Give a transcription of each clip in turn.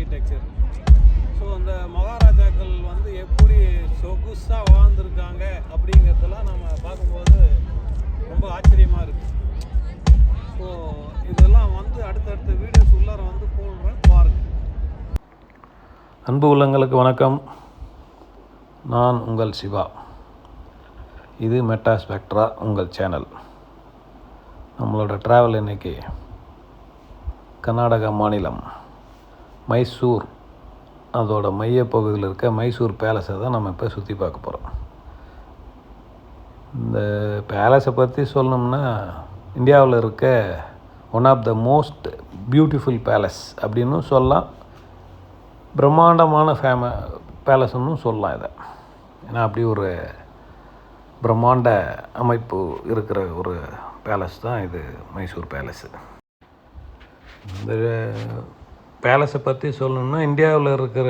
Architecture. So அந்த மகாராஜாக்கள் வந்து எப்படி சொகுசாக வாழ்ந்துருக்காங்க அப்படிங்கிறதெல்லாம் நம்ம பார்க்கும்போது ரொம்ப ஆச்சரியமாக இருக்குது. ஸோ இதெல்லாம் வந்து அடுத்தடுத்த வீடியோஸ் உள்ளார வந்து போடுறேன், பாருங்கள். அன்பு உள்ளங்களுக்கு வணக்கம். நான் உங்கள் சிவா. இது மெட்டா ஸ்பெக்ட்ரா உங்கள் சேனல். நம்மளோட ட்ராவல் இன்றைக்கி கர்நாடகா மாநிலம் மைசூர், அதோட மையப்பகுதியில் இருக்க மைசூர் பேலஸை தான் நம்ம இப்போ சுற்றி பார்க்க போகிறோம். இந்த பேலஸை பற்றி சொல்லணும்னா இந்தியாவில் இருக்க one of the most beautiful palace அப்படின்னு சொல்லலாம். பிரம்மாண்டமான பேலஸ்ன்னு சொல்லலாம் இதை. ஏன்னா அப்படி ஒரு பிரம்மாண்ட அமைப்பு இருக்கிற ஒரு பேலஸ் தான் இது மைசூர் பேலஸு. இந்த பேலஸை பற்றி சொல்லணும்னா இந்தியாவில் இருக்கிற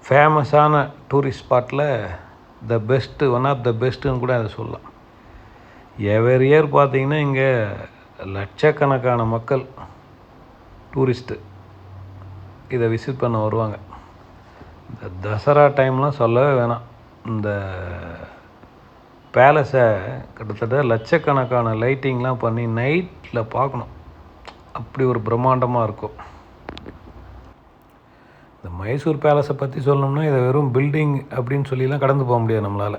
ஃபேமஸான டூரிஸ்ட் ஸ்பாட்டில் ஒன் ஆஃப் த பெஸ்ட்டுன்னு கூட அதை சொல்லலாம். எவரி இயர் பார்த்திங்கன்னா இங்கே லட்சக்கணக்கான மக்கள் டூரிஸ்ட்டு இதை விசிட் பண்ண வருவாங்க. இந்த தசரா டைம்லாம் சொல்லவே வேணாம். இந்த பேலஸை கிட்டத்தட்ட லட்சக்கணக்கான லைட்டிங்லாம் பண்ணி நைட்டில் பார்க்கணும். அப்படி ஒரு பிரம்மாண்டமாக இருக்கும். இந்த மைசூர் பேலஸை பற்றி சொல்லணும்னா இதை வெறும் பில்டிங் அப்படின்னு சொல்லிலாம் கடந்து போக முடியாது நம்மளால்.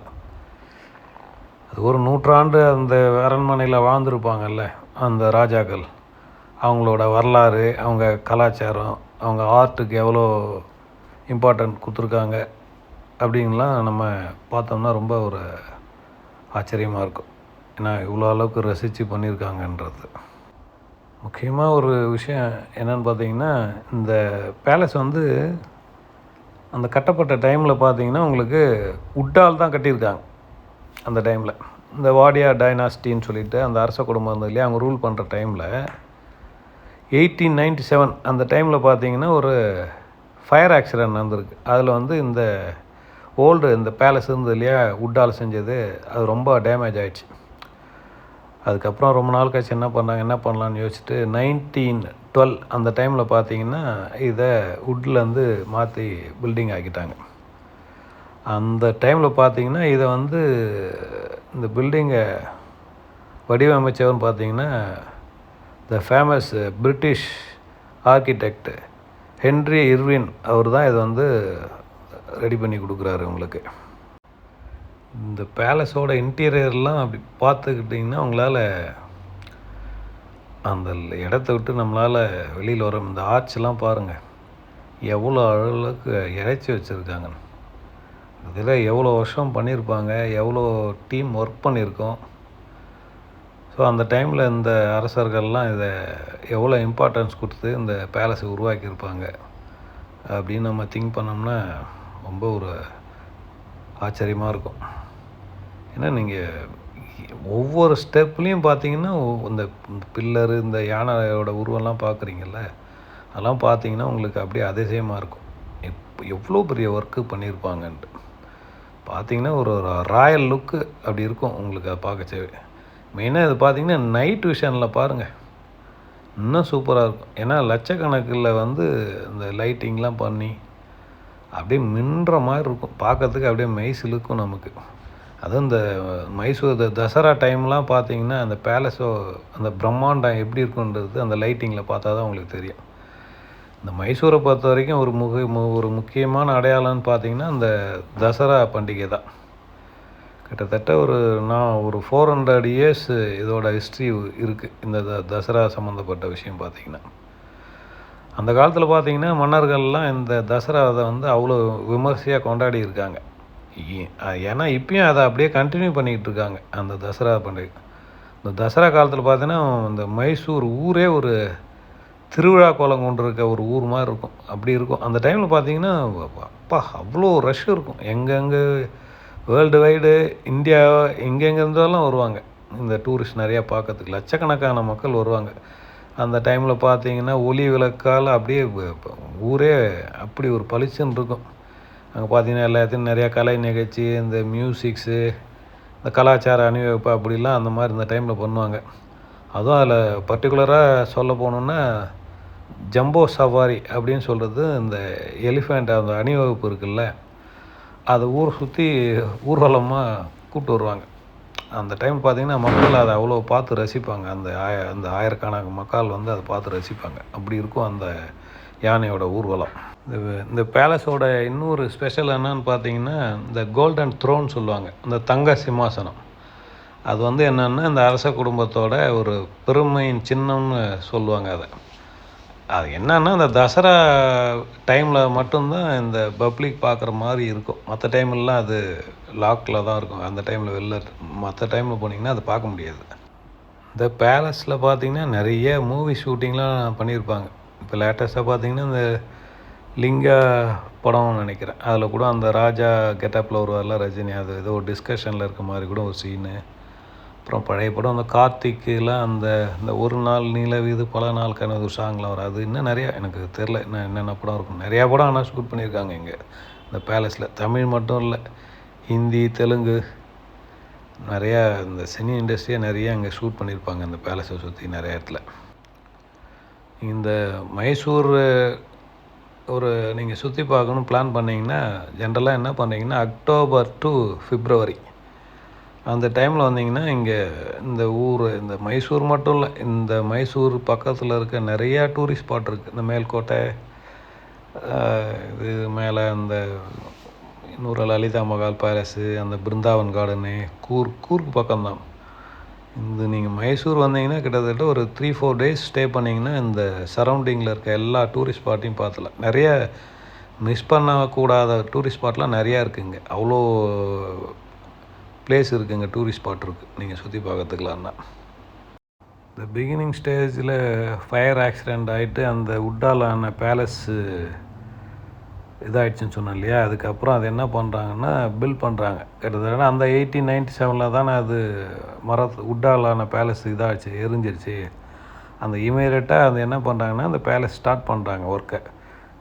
அது ஒரு நூற்றாண்டு அந்த அரண்மனையில் வாழ்ந்துருப்பாங்கல்ல அந்த ராஜாக்கள், அவங்களோட வரலாறு, அவங்க கலாச்சாரம், அவங்க ஆர்ட்டுக்கு எவ்வளோ இம்பார்ட்டன்ட் கொடுத்துருக்காங்க அப்படின்லாம் நம்ம பார்த்தோம்னா ரொம்ப ஒரு ஆச்சரியமாக இருக்கும். ஏன்னா இவ்வளோ அளவுக்கு ரசித்து பண்ணியிருக்காங்கன்றது. முக்கியமாக ஒரு விஷயம் என்னென்னு பார்த்தீங்கன்னா, இந்த பேலஸ் வந்து அந்த கட்டப்பட்ட டைமில் பார்த்தீங்கன்னா உங்களுக்கு உட்டால் தான் கட்டியிருக்காங்க. அந்த டைமில் இந்த வாடியா டைனாஸ்டின்னு சொல்லிட்டு அந்த அரச குடும்பம் இருந்தது இல்லையா, அவங்க ரூல் பண்ணுற டைமில் 1897 அந்த டைமில் பார்த்தீங்கன்னா ஒரு ஃபயர் ஆக்சிடென்ட் நடந்திருக்கு. அதில் வந்து இந்த இந்த பேலஸ் இருந்தது இல்லையா, உட்டால் செஞ்சது, அது ரொம்ப டேமேஜ் ஆகிடுச்சு. அதுக்கப்புறம் ரொம்ப நாள் கழிச்சு என்ன பண்ணலான்னு யோசிச்சுட்டு 1912 அந்த டைமில் பார்த்தீங்கன்னா இதை வுட்லேருந்து மாற்றி பில்டிங் ஆக்கிட்டாங்க. அந்த டைமில் பார்த்தீங்கன்னா இதை வந்து இந்த பில்டிங்கை வடிவமைச்சவர்னு பார்த்தீங்கன்னா the famous British architect Henry Irwin அவர் தான் இதை வந்து ரெடி பண்ணி கொடுக்குறாரு உங்களுக்கு. இந்த பேலஸோட இன்டீரியர்லாம் அப்படி பார்த்துக்கிட்டிங்கன்னா உங்களால் அந்த இடத்த விட்டு நம்மளால் வெளியில் வர இந்த ஆர்ச்செலாம் பாருங்கள், எவ்வளோ அளவுக்கு இறைச்சி வச்சுருக்காங்க. இதில் எவ்வளோ வருஷம் பண்ணியிருப்பாங்க, எவ்வளோ டீம் ஒர்க் பண்ணியிருக்கோம். ஸோ அந்த டைமில் இந்த அரசர்கள்லாம் இதை எவ்வளோ இம்பார்ட்டன்ஸ் கொடுத்து இந்த பேலஸை உருவாக்கியிருப்பாங்க அப்படின்னு நம்ம திங்க் பண்ணோம்னா ரொம்ப ஒரு ஆச்சரியமாக இருக்கும். ஏன்னா நீங்கள் ஒவ்வொரு ஸ்டெப்லேயும் பார்த்தீங்கன்னா இந்த பில்லரு, இந்த யானையோட உருவெல்லாம் பார்க்குறீங்கல்ல, அதெல்லாம் பார்த்தீங்கன்னா உங்களுக்கு அப்படியே அதிசயமாக இருக்கும். எவ்வளோ பெரிய ஒர்க்கு பண்ணியிருப்பாங்கன்ட்டு பார்த்தீங்கன்னா ஒரு ராயல் லுக்கு அப்படி இருக்கும் உங்களுக்கு அதை பார்க்கச்சேவே. மெயினாக இது பார்த்தீங்கன்னா நைட் விஷனில் பாருங்கள், இன்னும் சூப்பராக இருக்கும். ஏன்னா லட்சக்கணக்கில் வந்து இந்த லைட்டிங்லாம் பண்ணி அப்படியே மின்ற மாதிரி இருக்கும் பார்க்கறதுக்கு, அப்படியே மெய்சிலுக்கும் நமக்கு. அதுவும் இந்த மைசூர் தசரா டைம்லாம் பார்த்தீங்கன்னா அந்த பேலஸோ அந்த பிரம்மாண்டம் எப்படி இருக்குன்றது அந்த லைட்டிங்கில் பார்த்தா தான் உங்களுக்கு தெரியும். இந்த மைசூரை பொறுத்த வரைக்கும் ஒரு முக்கியமான அடையாளம்னு பார்த்தீங்கன்னா இந்த தசரா பண்டிகை தான். கிட்டத்தட்ட ஒரு 400 இயர்ஸ் இதோட ஹிஸ்ட்ரி இருக்குது. இந்த தசரா சம்மந்தப்பட்ட விஷயம் பார்த்திங்கன்னா அந்த காலத்தில் பார்த்திங்கன்னா மன்னர்கள்லாம் இந்த தசராவை வந்து அவ்வளோ விமர்சையாக கொண்டாடி இருக்காங்க. ஏன்னா இப்பயும் அதை அப்படியே கண்டினியூ பண்ணிக்கிட்டு இருக்காங்க அந்த தசரா பண்டிகை. இந்த தசரா காலத்தில் பார்த்தீங்கன்னா இந்த மைசூர் ஊரே ஒரு திருவிழா கோலம் கொண்டு இருக்க ஒரு ஊர் மாதிரி இருக்கும். அப்படி இருக்கும் அந்த டைமில் பார்த்தீங்கன்னா அப்பா அவ்வளோ ரஷ் இருக்கும். எங்கெங்கே வேர்ல்டு வைடு இந்தியா எங்கெங்கே இருந்தாலும் வருவாங்க இந்த டூரிஸ்ட் நிறையா பார்க்கறதுக்கு. லட்சக்கணக்கான மக்கள் வருவாங்க. அந்த டைமில் பார்த்தீங்கன்னா ஒளி விளக்கால் அப்படியே ஊரே அப்படி ஒரு பளிச்சுன்னு இருக்கும். அங்கே பார்த்தீங்கன்னா எல்லாத்தையும் நிறையா கலை நிகழ்ச்சி, இந்த மியூசிக்ஸு, இந்த கலாச்சார அணிவகுப்பு அப்படிலாம் அந்த மாதிரி இந்த டைமில் பண்ணுவாங்க. அதுவும் அதில் பர்டிகுலராக சொல்ல போகணுன்னா ஜம்போ சவாரி அப்படின்னு சொல்கிறது இந்த எலிஃபண்ட் அந்த அணிவகுப்பு இருக்குல்ல, அது ஊர் சுற்றி ஊர்வலமாக கூப்பிட்டு வருவாங்க. அந்த டைம் பார்த்திங்கன்னா மக்கள் அதை அவ்வளோ பார்த்து ரசிப்பாங்க. அந்த ஆயிரக்கணக்கான மக்கள் வந்து அதை பார்த்து ரசிப்பாங்க. அப்படி இருக்கும் அந்த யானையோட ஊர்வலம். இந்த பேலஸோட இன்னொரு ஸ்பெஷல் என்னன்னு பார்த்தீங்கன்னா, இந்த கோல்டன் த்ரோன் சொல்லுவாங்க, இந்த தங்க சிம்மாசனம். அது வந்து என்னென்னா இந்த அரச குடும்பத்தோட ஒரு பெருமையின் சின்னம்னு சொல்லுவாங்க. அது என்னன்னா இந்த தசரா டைமில் மட்டும்தான் இந்த பப்ளிக் பார்க்குற மாதிரி இருக்கும். மற்ற டைம்லலாம் அது லாக்கில் தான் இருக்கும். அந்த டைமில் மற்ற டைமில் போனீங்கன்னா அது பார்க்க முடியாது. இந்த பேலஸில் பார்த்திங்கன்னா நிறைய மூவி ஷூட்டிங்லாம் பண்ணியிருப்பாங்க. இப்போ லேட்டஸ்ட்டாக பார்த்திங்கன்னா இந்த லிங்கா படம்னு நினைக்கிறேன், அதில் கூட அந்த ராஜா கெட்டப்பில் வருவார்ல ரஜினி, அது ஏதோ ஒரு டிஸ்கஷனில் இருக்க மாதிரி கூட ஒரு சீனு. அப்புறம் பழைய படம் அந்த கார்த்திக்கெலாம் இந்த ஒரு நாள் நிலவு பல நாள் கனவு சாங்லாம் வரும். அது இன்னும் நிறையா எனக்கு தெரில என்னென்ன படம் இருக்கும். நிறையா படம் ஆனால் ஷூட் பண்ணியிருக்காங்க இங்கே இந்த பேலஸில். தமிழ் மட்டும் இல்லை, ஹிந்தி, தெலுங்கு, நிறையா இந்த சினி இண்டஸ்ட்ரியை நிறையா அங்கே ஷூட் பண்ணியிருப்பாங்க இந்த பேலஸை சுற்றி நிறைய இடத்துல. இந்த மைசூர் நீங்கள் சுற்றி பார்க்கணும் பிளான் பண்ணிங்கன்னா ஜென்ரலாக என்ன பண்ணுறீங்கன்னா அக்டோபர் டு பிப்ரவரி அந்த டைமில் வந்தீங்கன்னா இங்கே இந்த மைசூர் மட்டும் இல்லை, இந்த மைசூர் பக்கத்தில் இருக்க நிறையா டூரிஸ்ட் ஸ்பாட் இருக்குது. இந்த மேல்கோட்டை, இது மேலே அந்த இன்னொரு லலிதா மகால் பேலஸு, அந்த பிருந்தாவன் கார்டனு, கூர்க்கு பக்கம்தான். நீங்கள் மைசூர் வந்தீங்கன்னா கிட்டத்தட்ட ஒரு 3-4 days ஸ்டே பண்ணிங்கன்னா இந்த சரௌண்டிங்கில் இருக்க எல்லா டூரிஸ்ட் ஸ்பாட்டையும் பார்த்துலாம். நிறைய மிஸ் பண்ணக்கூடாத டூரிஸ்ட் ஸ்பாட்லாம் நிறையா இருக்குங்க. அவ்வளோ பிளேஸ் இருக்குங்க, டூரிஸ்ட் ஸ்பாட் இருக்குது நீங்கள் சுற்றி பார்க்கறதுக்கலாம்னா. இந்த பிகினிங் ஸ்டேஜில் ஃபயர் ஆக்சிடெண்ட் ஆகிட்டு அந்த உட்டாலான பேலஸ்ஸு இதாகிடுச்சின்னு சொன்னேன் இல்லையா, அதுக்கப்புறம் அது என்ன பண்ணுறாங்கன்னா பில்ட் பண்ணுறாங்க. கிட்டத்தட்ட அந்த 1897 தானே அது உட்டாலான பேலஸ் இதாகிடுச்சு, எரிஞ்சிருச்சு. அந்த இமீடியட்டாக அது என்ன பண்ணுறாங்கன்னா அந்த பேலஸ் ஸ்டார்ட் பண்ணுறாங்க ஒர்க்கை.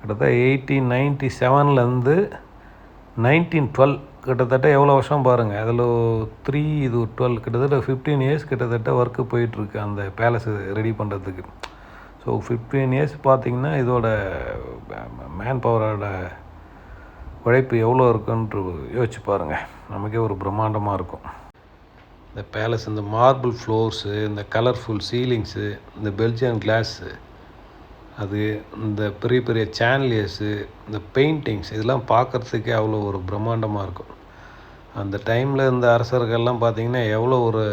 கிட்டத்தட்ட 1897 1912 கிட்டத்தட்ட எவ்வளோ வருஷம் பாருங்கள். அதில் 3 இது 12 கிட்டத்தட்ட 15 years கிட்டத்தட்ட ஒர்க்கு போயிட்டுருக்கு அந்த பேலஸு ரெடி பண்ணுறதுக்கு. ஸோ 15 years பார்த்திங்கன்னா இதோட மேன் பவரோட உழைப்பு எவ்வளோ இருக்குன்ட்டு யோசிச்சு பாருங்கள், நமக்கே ஒரு பிரம்மாண்டமாக இருக்கும். இந்த பேலஸ், இந்த மார்பிள் ஃப்ளோர்ஸு, இந்த கலர்ஃபுல் சீலிங்ஸு, இந்த பெல்ஜியன் கிளாஸு, அது இந்த பெரிய பெரிய சான்லியர்ஸு, இந்த பெயிண்டிங்ஸ், இதெல்லாம் பார்க்குறதுக்கே அவ்வளோ ஒரு பிரம்மாண்டமாக இருக்கும். அந்த டைமில் இந்த அரசர்கள்லாம் பார்த்திங்கன்னா எவ்வளோ ஒரு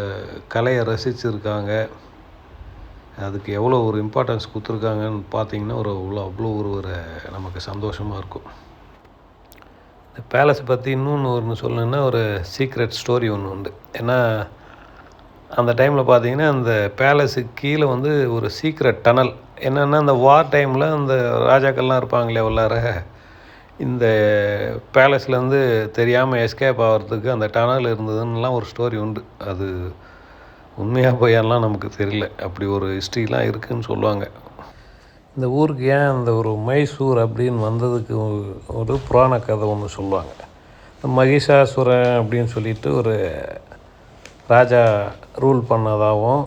கலையை ரசிச்சுருக்காங்க, அதுக்கு எவ்வளோ ஒரு இம்பார்ட்டன்ஸ் கொடுத்துருக்காங்கன்னு பார்த்திங்கன்னா அவ்வளோ ஒரு நமக்கு சந்தோஷமாக இருக்கும். இந்த பேலஸை பற்றி ஒன்று சொல்லணுன்னா ஒரு சீக்ரெட் ஸ்டோரி ஒன்று உண்டு. ஏன்னா அந்த டைமில் பார்த்திங்கன்னா அந்த பேலஸுக்கு கீழே வந்து ஒரு சீக்ரெட் டனல், என்னென்னா அந்த வார் டைமில் அந்த ராஜாக்கள்லாம் இருப்பாங்களே உள்ளார, இந்த பேலஸ்லேருந்து தெரியாமல் எஸ்கேப் ஆகிறதுக்கு அந்த டனல் இருந்ததுன்னெலாம் ஒரு ஸ்டோரி உண்டு. அது உண்மையாக போயெல்லாம் நமக்கு தெரியல, அப்படி ஒரு ஹிஸ்ட்ரிலாம் இருக்குதுன்னு சொல்லுவாங்க. இந்த ஊருக்கு ஏன் அந்த ஒரு மைசூர் அப்படின்னு வந்ததுக்கு ஒரு புராண கதை ஒன்று சொல்லுவாங்க. மகிஷாசுரன் அப்படின்னு சொல்லிட்டு ஒரு ராஜா ரூல் பண்ணதாகவும்,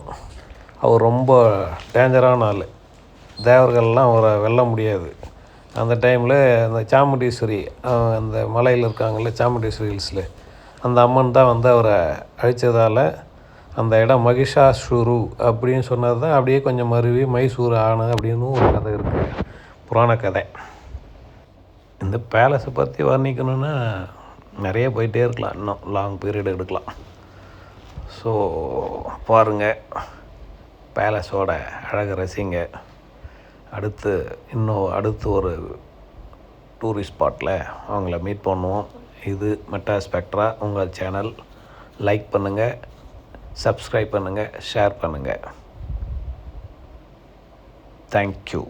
அவர் ரொம்ப டேஞ்சரான ஆள், தேவர்கள்லாம் அவரை வெல்ல முடியாது. அந்த டைமில் அந்த சாமுண்டீஸ்வரி, அந்த மலையில் இருக்காங்கள்ல சாமுண்டீஸ்வரி ஹில்ஸில், அந்த அம்மன் தான் வந்து அவரை அழித்ததால் அந்த இடம் மகிஷாசுரு அப்படின்னு சொன்னது தான் அப்படியே கொஞ்சம் மருவி மைசூர் ஆணு அப்படின்னு ஒரு கதை இருக்குது, புராண கதை. இந்த பேலஸை பற்றி வர்ணிக்கணுன்னா நிறைய போயிட்டே இருக்கலாம், இன்னும் லாங் பீரியட் எடுக்கலாம். ஸோ பாருங்கள், பேலஸோட அழகை ரசிங்க. அடுத்து ஒரு டூரிஸ்ட் ஸ்பாட்டில் அவங்கள மீட் பண்ணுவோம். இது மெட்டா ஸ்பெக்ட்ரா உங்கள் சேனல். லைக் பண்ணுங்கள், சப்ஸ்கிரைப் பண்ணுங்கள், ஷேர் பண்ணுங்கள். தேங்க்யூ.